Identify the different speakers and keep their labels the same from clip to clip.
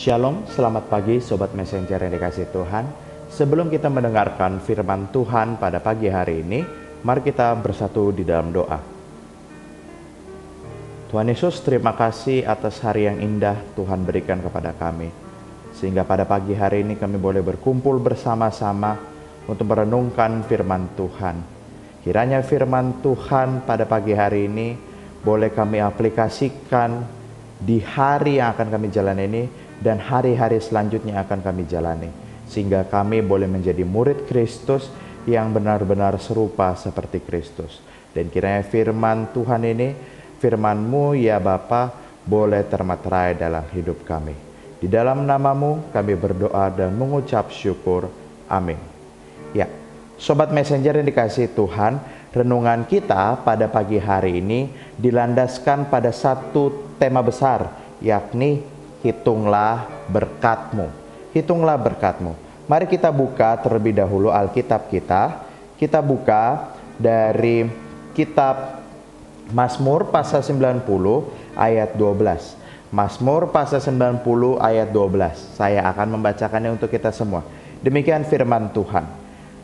Speaker 1: Shalom, selamat pagi Sobat Messenger yang dikasih Tuhan. Sebelum kita mendengarkan firman Tuhan pada pagi hari ini, mari kita bersatu di dalam doa. Tuhan Yesus, terima kasih atas hari yang indah Tuhan berikan kepada kami. Sehingga pada pagi hari ini kami boleh berkumpul bersama-sama untuk merenungkan firman Tuhan. Kiranya firman Tuhan pada pagi hari ini boleh kami aplikasikan di hari yang akan kami jalani ini dan hari-hari selanjutnya akan kami jalani, sehingga kami boleh menjadi murid Kristus yang benar-benar serupa seperti Kristus. Dan kiranya firman Tuhan ini, firman-Mu ya Bapa, boleh termaterai dalam hidup kami. Di dalam nama-Mu kami berdoa dan mengucap syukur. Amin. Ya, Sobat Messenger yang dikasihi Tuhan, renungan kita pada pagi hari ini dilandaskan pada satu tema besar, yakni hitunglah berkat-Mu. Hitunglah berkat-Mu. Mari kita buka terlebih dahulu Alkitab kita. Kita buka dari kitab Mazmur pasal 90 ayat 12. Mazmur pasal 90 ayat 12. Saya akan membacakannya untuk kita semua. Demikian firman Tuhan.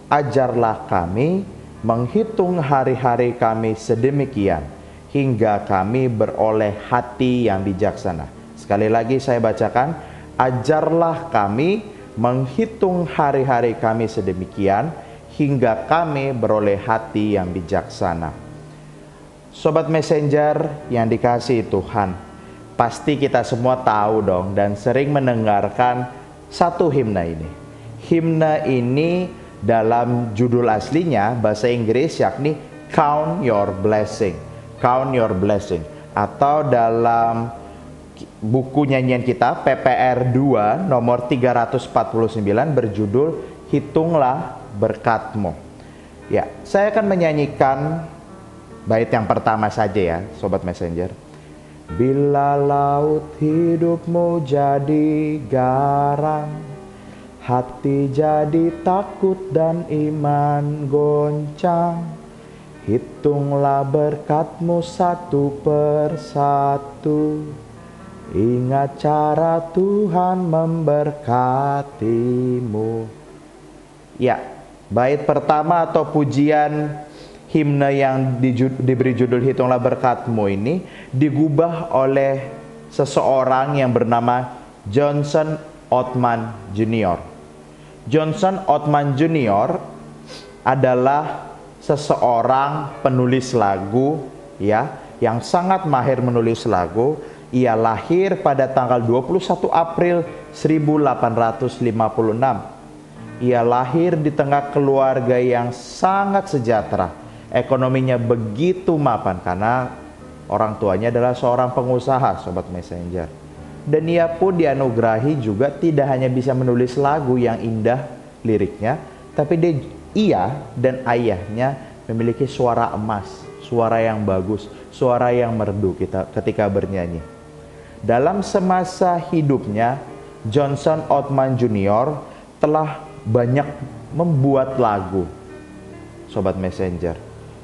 Speaker 1: Ajarlah kami menghitung hari-hari kami sedemikian, hingga kami beroleh hati yang bijaksana. Sekali lagi saya bacakan, ajarlah kami menghitung hari-hari kami sedemikian, hingga kami beroleh hati yang bijaksana. Sobat Messenger yang dikasihi Tuhan, pasti kita semua tahu dong dan sering mendengarkan satu himne ini. Himne ini dalam judul aslinya bahasa Inggris yakni Count Your Blessing. Count Your Blessing. Atau dalam buku nyanyian kita PPR 2 nomor 349 berjudul Hitunglah Berkat-Mu. Ya, saya akan menyanyikan bait yang pertama saja ya, Sobat Messenger. Bila laut hidupmu jadi garam, hati jadi takut dan iman goncang. Hitunglah berkat-Mu satu persatu. Ingat cara Tuhan memberkati-Mu. Ya, bait pertama atau pujian himne yang diberi judul Hitunglah Berkat-Mu ini digubah oleh seseorang yang bernama Johnson Ottman Jr. Johnson Ottman Jr. adalah seseorang penulis lagu ya, yang sangat mahir menulis lagu. Ia lahir pada tanggal 21 April 1856. Ia lahir di tengah keluarga yang sangat sejahtera. Ekonominya begitu mapan karena orang tuanya adalah seorang pengusaha, Sobat Messenger. Dan ia pun dianugerahi juga tidak hanya bisa menulis lagu yang indah liriknya, tapi ia dan ayahnya memiliki suara emas, suara yang bagus, suara yang merdu ketika bernyanyi. Dalam semasa hidupnya, Johnson Ottman Jr. telah banyak membuat lagu, Sobat Messenger.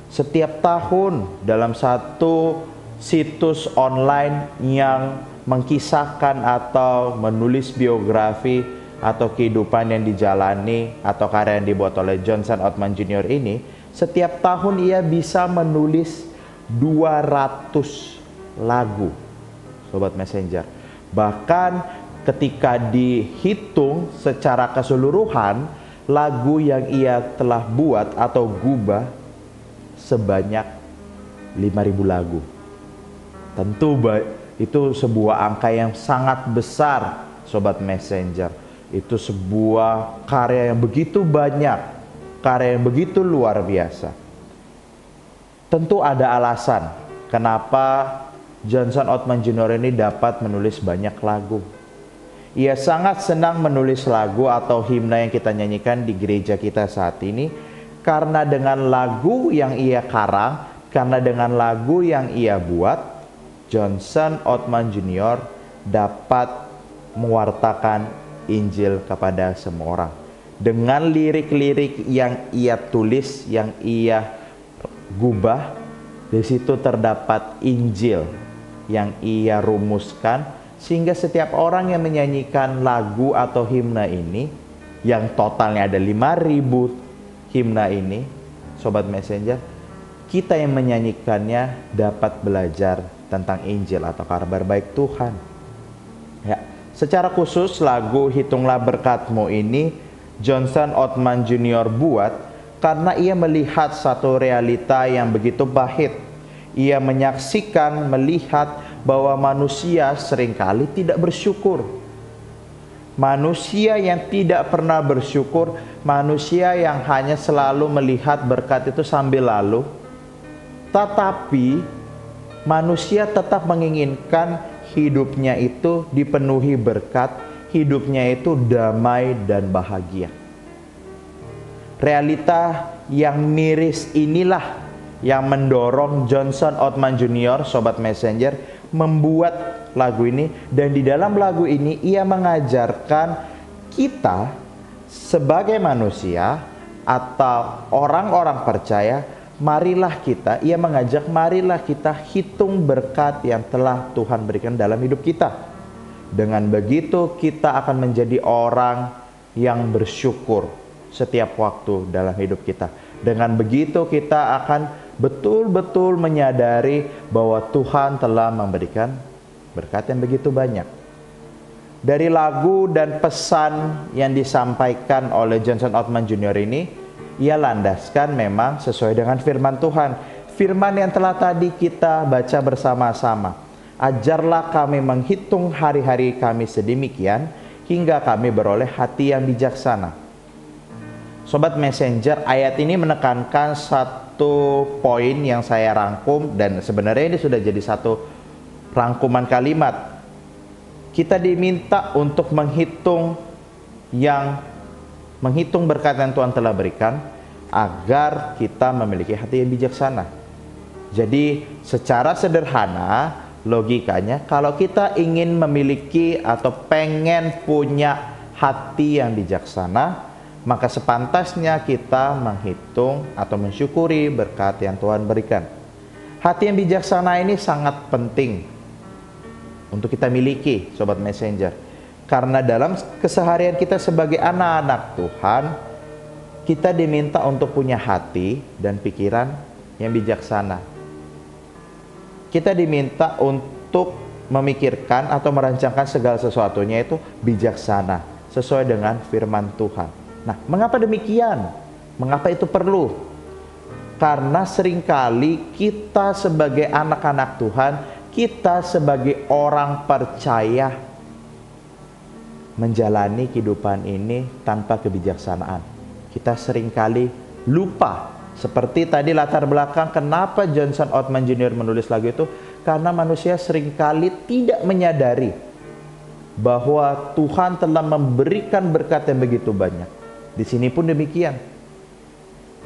Speaker 1: Setiap tahun dalam satu situs online yang mengkisahkan atau menulis biografi atau kehidupan yang dijalani atau karya yang dibuat oleh Johnson Ottman Jr. ini, setiap tahun ia bisa menulis 200 lagu, Sobat Messenger. Bahkan ketika dihitung secara keseluruhan, lagu yang ia telah buat atau gubah sebanyak 5.000 lagu. Tentu itu sebuah angka yang sangat besar, Sobat Messenger. Itu sebuah karya yang begitu banyak, karya yang begitu luar biasa. Tentu ada alasan kenapa Johnson Ottman Jr. ini dapat menulis banyak lagu. Ia sangat senang menulis lagu atau himne yang kita nyanyikan di gereja kita saat ini, karena dengan lagu yang ia karang, karena dengan lagu yang ia buat, Johnson Ottman Jr. dapat mewartakan Injil kepada semua orang. Dengan lirik-lirik yang ia tulis, yang ia gubah, di situ terdapat Injil yang ia rumuskan Sehingga setiap orang yang menyanyikan lagu atau himne ini, yang totalnya ada 5.000 himne ini, Sobat Messenger, kita yang menyanyikannya dapat belajar tentang Injil atau kabar baik Tuhan. Ya, secara khusus lagu Hitunglah Berkat-Mu ini Johnson Ottman Jr. buat karena ia melihat satu realita yang begitu pahit. Ia menyaksikan, melihat bahwa manusia seringkali tidak bersyukur. Manusia yang tidak pernah bersyukur, manusia yang hanya selalu melihat berkat itu sambil lalu. Tetapi manusia tetap menginginkan hidupnya itu dipenuhi berkat, hidupnya itu damai dan bahagia. Realita yang miris inilah yang mendorong Johnson Ottman Jr., Sobat Messenger, membuat lagu ini. Dan di dalam lagu ini ia mengajarkan kita sebagai manusia atau orang-orang percaya, marilah kita hitung berkat yang telah Tuhan berikan dalam hidup kita. Dengan begitu kita akan menjadi orang yang bersyukur setiap waktu dalam hidup kita. Dengan begitu kita akan betul-betul menyadari bahwa Tuhan telah memberikan berkat yang begitu banyak. Dari lagu dan pesan yang disampaikan oleh Johnson Ottman Jr. ini, ia landaskan memang sesuai dengan firman Tuhan. Firman yang telah tadi kita baca bersama-sama. Ajarlah kami menghitung hari-hari kami sedemikian, hingga kami beroleh hati yang bijaksana. Sobat Messenger, ayat ini menekankan satu poin yang saya rangkum, dan sebenarnya ini sudah jadi satu rangkuman kalimat. Kita diminta untuk menghitung berkat yang Tuhan telah berikan agar kita memiliki hati yang bijaksana. Jadi secara sederhana logikanya, kalau kita ingin memiliki atau pengen punya hati yang bijaksana, maka sepantasnya kita menghitung atau mensyukuri berkat yang Tuhan berikan. Hati yang bijaksana ini sangat penting untuk kita miliki, Sobat Messenger. Karena dalam keseharian kita sebagai anak-anak Tuhan, kita diminta untuk punya hati dan pikiran yang bijaksana. Kita diminta untuk memikirkan atau merancangkan segala sesuatunya itu bijaksana, sesuai dengan firman Tuhan. Nah, mengapa demikian? Mengapa itu perlu? Karena seringkali kita sebagai anak-anak Tuhan, kita sebagai orang percaya menjalani kehidupan ini tanpa kebijaksanaan. Kita seringkali lupa. Seperti tadi latar belakang kenapa Johnson Ottman Jr. menulis lagu itu, karena manusia seringkali tidak menyadari bahwa Tuhan telah memberikan berkat yang begitu banyak. Di sini pun demikian.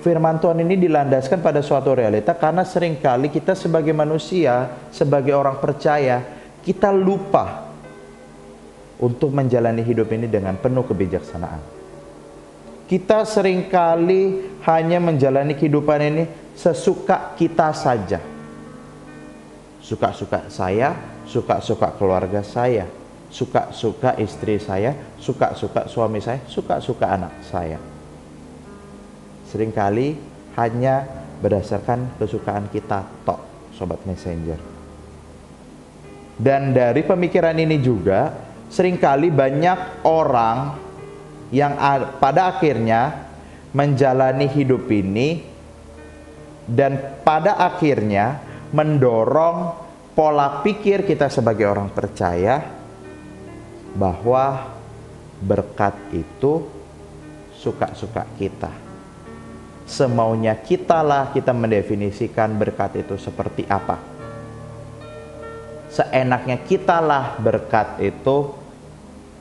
Speaker 1: Firman Tuhan ini dilandaskan pada suatu realita karena seringkali kita sebagai manusia, sebagai orang percaya, kita lupa untuk menjalani hidup ini dengan penuh kebijaksanaan. Kita seringkali hanya menjalani kehidupan ini sesuka kita saja. Suka-suka saya, suka-suka keluarga saya, suka-suka istri saya, suka-suka suami saya, suka-suka anak saya. Seringkali hanya berdasarkan kesukaan kita tok, Sobat Messenger. Dan dari pemikiran ini juga, seringkali banyak orang yang pada akhirnya menjalani hidup ini dan pada akhirnya mendorong pola pikir kita sebagai orang percaya bahwa berkat itu suka-suka kita. Semaunya kitalah kita mendefinisikan berkat itu seperti apa. Seenaknya kitalah berkat itu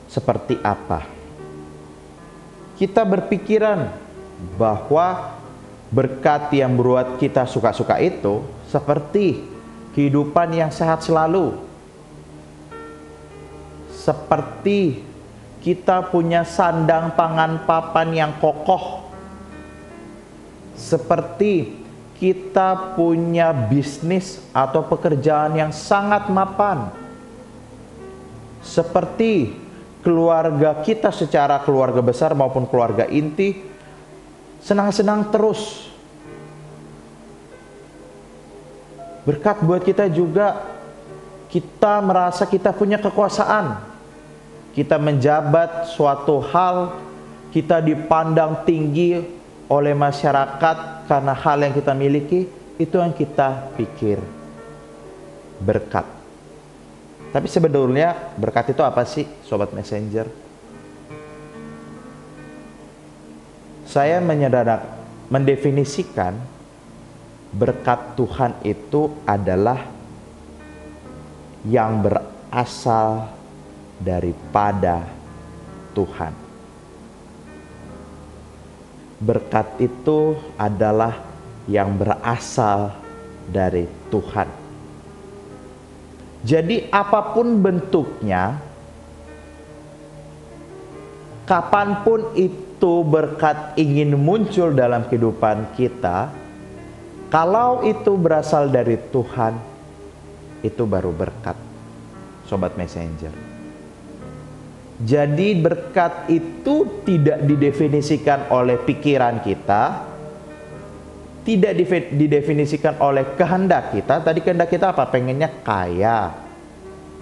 Speaker 1: seperti apa. Kita berpikiran bahwa berkat yang buat kita suka-suka itu seperti kehidupan yang sehat selalu. Seperti kita punya sandang pangan papan yang kokoh. Seperti kita punya bisnis atau pekerjaan yang sangat mapan. seperti keluarga kita secara keluarga besar maupun keluarga inti, senang-senang terus. Berkat buat kita juga, kita merasa kita punya kekuasaan. Kita menjabat suatu hal, kita dipandang tinggi oleh masyarakat karena hal yang kita miliki, itu yang kita pikir berkat. Tapi sebetulnya berkat itu apa sih, Sobat Messenger? Saya mendefinisikan berkat Tuhan itu adalah yang berasal daripada Tuhan. Berkat itu adalah yang berasal dari Tuhan. Jadi apapun bentuknya, kapanpun itu berkat ingin muncul dalam kehidupan kita, kalau itu berasal dari Tuhan, itu baru berkat, Sobat Messenger. Jadi berkat itu tidak didefinisikan oleh pikiran kita, tidak didefinisikan oleh kehendak kita. Tadi kehendak kita apa? Pengennya kaya,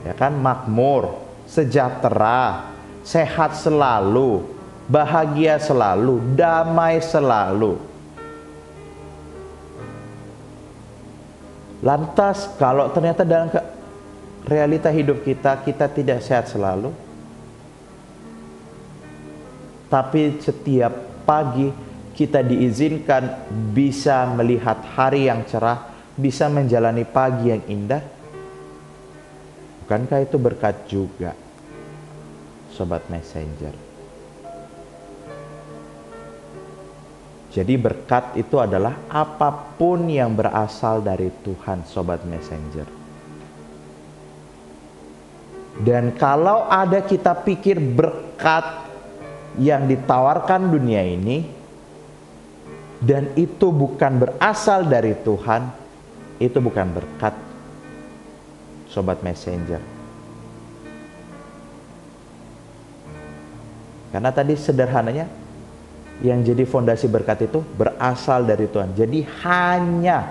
Speaker 1: ya kan, makmur, sejahtera, sehat selalu, bahagia selalu, damai selalu. Lantas kalau ternyata dalam realita hidup kita tidak sehat selalu, tapi setiap pagi kita diizinkan bisa melihat hari yang cerah, bisa menjalani pagi yang indah, bukankah itu berkat juga, Sobat Messenger? Jadi berkat itu adalah apapun yang berasal dari Tuhan, Sobat Messenger. Dan kalau ada kita pikir berkat yang ditawarkan dunia ini, dan itu bukan berasal dari Tuhan, itu bukan berkat, Sobat Messenger. Karena tadi sederhananya, yang jadi fondasi berkat itu berasal dari Tuhan. Jadi hanya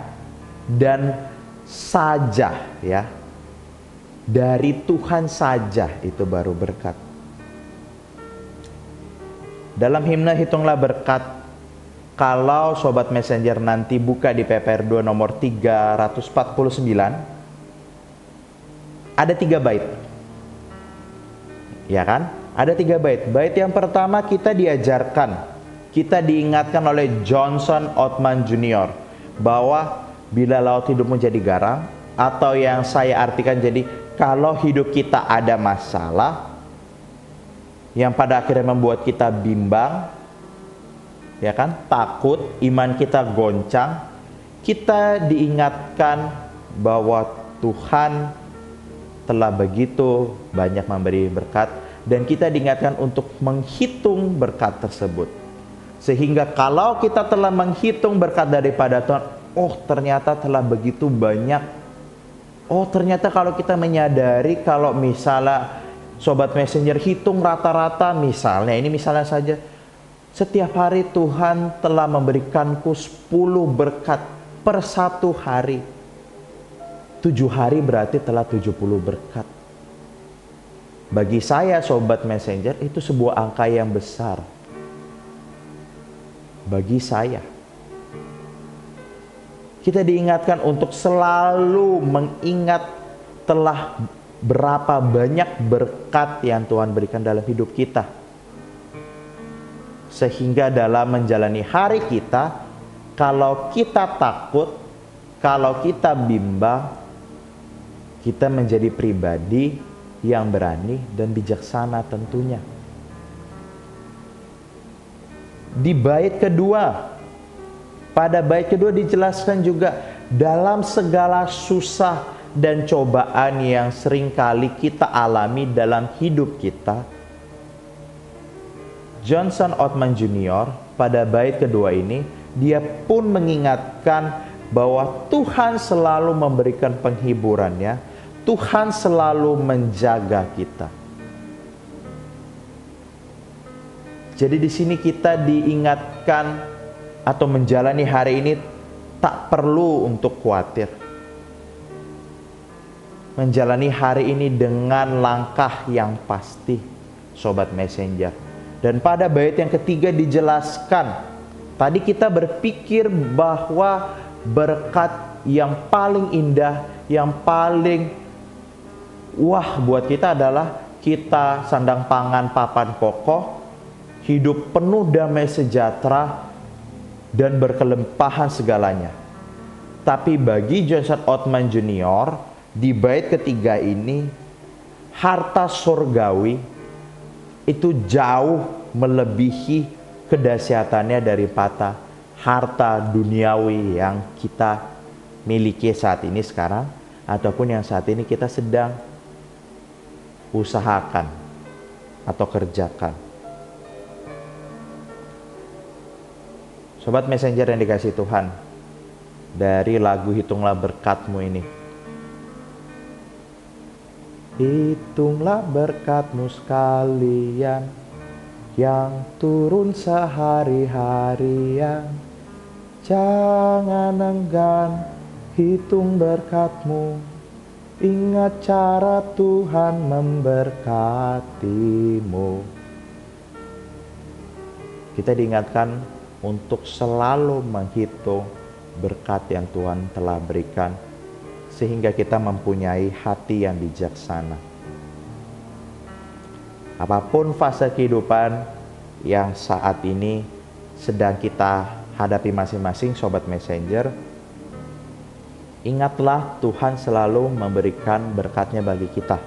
Speaker 1: dan saja, ya, dari Tuhan saja itu baru berkat. Dalam himne Hitunglah Berkat, kalau Sobat Messenger nanti buka di PPR 2 nomor 349, ada 3 bait. Ya kan? Ada 3 bait. Bait yang pertama kita diajarkan, kita diingatkan oleh Johnson Othman Jr. bahwa bila laut hidupmu jadi garam, atau yang saya artikan jadi kalau hidup kita ada masalah yang pada akhirnya membuat kita bimbang, ya kan, takut, iman kita goncang, kita diingatkan bahwa Tuhan telah begitu banyak memberi berkat, dan kita diingatkan untuk menghitung berkat tersebut. Sehingga kalau kita telah menghitung berkat daripada Tuhan, oh ternyata telah begitu banyak. Oh ternyata kalau kita menyadari, kalau misalnya Sobat Messenger hitung rata-rata, misalnya, ini misalnya saja, setiap hari Tuhan telah memberikanku 10 berkat per 1 hari. 7 hari berarti telah 70 berkat. Bagi saya, Sobat Messenger, itu sebuah angka yang besar. Bagi saya, kita diingatkan untuk selalu mengingat telah berapa banyak berkat yang Tuhan berikan dalam hidup kita, sehingga dalam menjalani hari kita, kalau kita takut, kalau kita bimbang, kita menjadi pribadi yang berani dan bijaksana tentunya. Di bait kedua, pada bait kedua dijelaskan juga, dalam segala susah dan cobaan yang seringkali kita alami dalam hidup kita, Johnson Othman Jr. pada bait kedua ini, dia pun mengingatkan bahwa Tuhan selalu memberikan penghiburannya, Tuhan selalu menjaga kita. Jadi di sini kita diingatkan atau menjalani hari ini tak perlu untuk khawatir. Menjalani hari ini dengan langkah yang pasti, Sobat Messenger. Dan pada bait yang ketiga dijelaskan, tadi kita berpikir bahwa berkat yang paling indah, yang paling wah buat kita adalah kita sandang pangan papan kokoh, hidup penuh damai sejahtera, dan berkelimpahan segalanya. Tapi bagi Johnson Ottman Junior, di bait ketiga ini, harta surgawi itu jauh melebihi kedahsyatannya daripada harta duniawi yang kita miliki saat ini sekarang, ataupun yang saat ini kita sedang usahakan atau kerjakan. Sobat Messenger yang dikasihi Tuhan, dari lagu Hitunglah Berkat-Mu ini, hitunglah berkat-Mu sekalian yang turun sehari-harian. Jangan enggan hitung berkat-Mu, ingat cara Tuhan memberkati-Mu. Kita diingatkan untuk selalu menghitung berkat yang Tuhan telah berikan, sehingga kita mempunyai hati yang bijaksana. Apapun fase kehidupan yang saat ini sedang kita hadapi masing-masing, Sobat Messenger, ingatlah Tuhan selalu memberikan berkatnya bagi kita,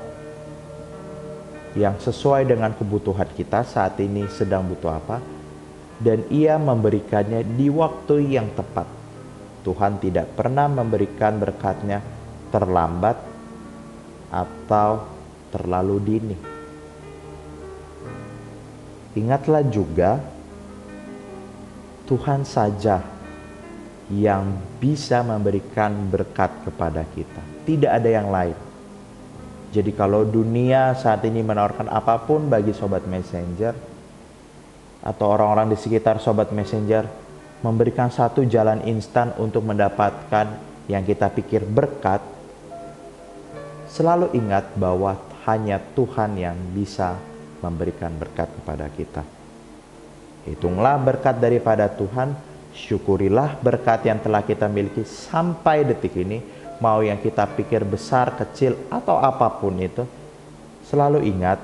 Speaker 1: yang sesuai dengan kebutuhan kita saat ini sedang butuh apa, dan Ia memberikannya di waktu yang tepat. Tuhan tidak pernah memberikan berkatnya terlambat atau terlalu dini. Ingatlah juga, Tuhan saja yang bisa memberikan berkat kepada kita. Tidak ada yang lain. Jadi kalau dunia saat ini menawarkan apapun bagi Sobat Messenger, atau orang-orang di sekitar Sobat Messenger memberikan satu jalan instan untuk mendapatkan yang kita pikir berkat, selalu ingat bahwa hanya Tuhan yang bisa memberikan berkat kepada kita. Hitunglah berkat daripada Tuhan, syukurilah berkat yang telah kita miliki sampai detik ini, mau yang kita pikir besar, kecil, atau apapun itu. Selalu ingat,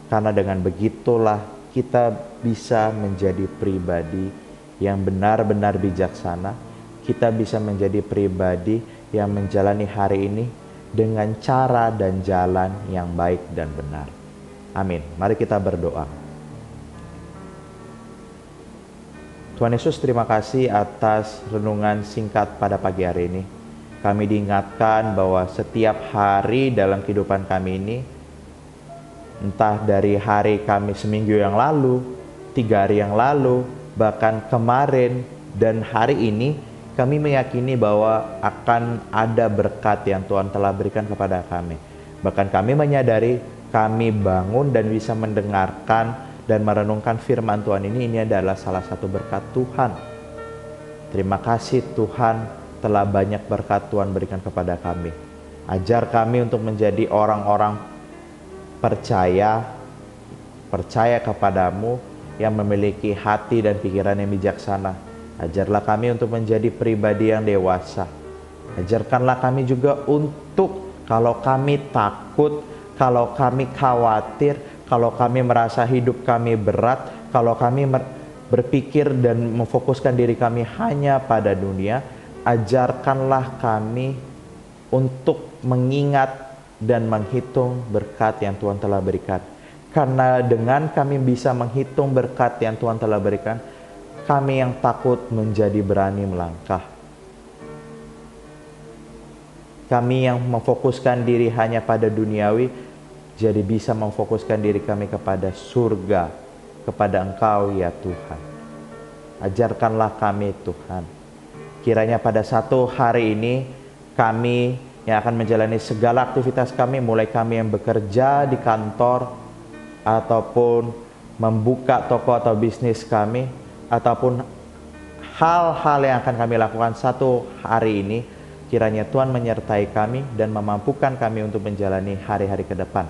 Speaker 1: karena dengan begitulah kita bisa menjadi pribadi yang benar-benar bijaksana. Kita bisa menjadi pribadi yang menjalani hari ini dengan cara dan jalan yang baik dan benar. Amin. Mari kita berdoa. Tuhan Yesus, terima kasih atas renungan singkat pada pagi hari ini. Kami diingatkan bahwa setiap hari dalam kehidupan kami ini, entah dari hari kami seminggu yang lalu, 3 hari yang lalu, bahkan kemarin dan hari ini, kami meyakini bahwa akan ada berkat yang Tuhan telah berikan kepada kami. Bahkan kami menyadari kami bangun dan bisa mendengarkan dan merenungkan firman Tuhan ini adalah salah satu berkat Tuhan. Terima kasih Tuhan, telah banyak berkat Tuhan berikan kepada kami. Ajar kami untuk menjadi orang-orang percaya kepadamu, yang memiliki hati dan pikiran yang bijaksana. Ajarlah kami untuk menjadi pribadi yang dewasa. Ajarkanlah kami juga untuk, kalau kami takut, kalau kami khawatir, kalau kami merasa hidup kami berat, kalau kami berpikir dan memfokuskan diri kami hanya pada dunia, ajarkanlah kami untuk mengingat dan menghitung berkat yang Tuhan telah berikan. Karena dengan kami bisa menghitung berkat yang Tuhan telah berikan, kami yang takut menjadi berani melangkah. Kami yang memfokuskan diri hanya pada duniawi, jadi bisa memfokuskan diri kami kepada surga, kepada Engkau ya Tuhan. Ajarkanlah kami Tuhan. Kiranya pada satu hari ini, kami yang akan menjalani segala aktivitas kami, mulai kami yang bekerja di kantor, ataupun membuka toko atau bisnis kami, ataupun hal-hal yang akan kami lakukan satu hari ini, kiranya Tuhan menyertai kami dan memampukan kami untuk menjalani hari-hari ke depan.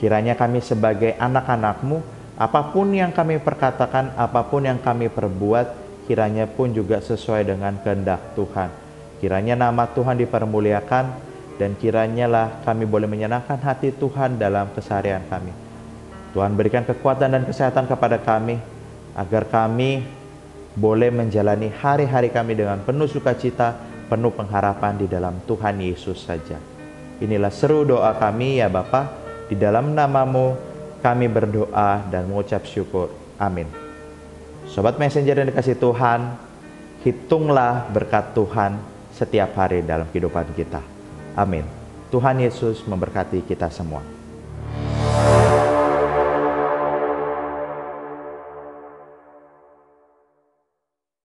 Speaker 1: Kiranya kami sebagai anak-anak-Mu, apapun yang kami perkatakan, apapun yang kami perbuat, kiranya pun juga sesuai dengan kehendak Tuhan. Kiranya nama Tuhan dipermuliakan, dan kiranya lah kami boleh menyenangkan hati Tuhan dalam keseharian kami. Tuhan berikan kekuatan dan kesehatan kepada kami, agar kami boleh menjalani hari-hari kami dengan penuh sukacita, penuh pengharapan di dalam Tuhan Yesus saja. Inilah seru doa kami ya Bapa, di dalam nama-Mu kami berdoa dan mengucap syukur. Amin. Sobat Messenger yang dikasih Tuhan, hitunglah berkat Tuhan setiap hari dalam kehidupan kita. Amin. Tuhan Yesus memberkati kita semua.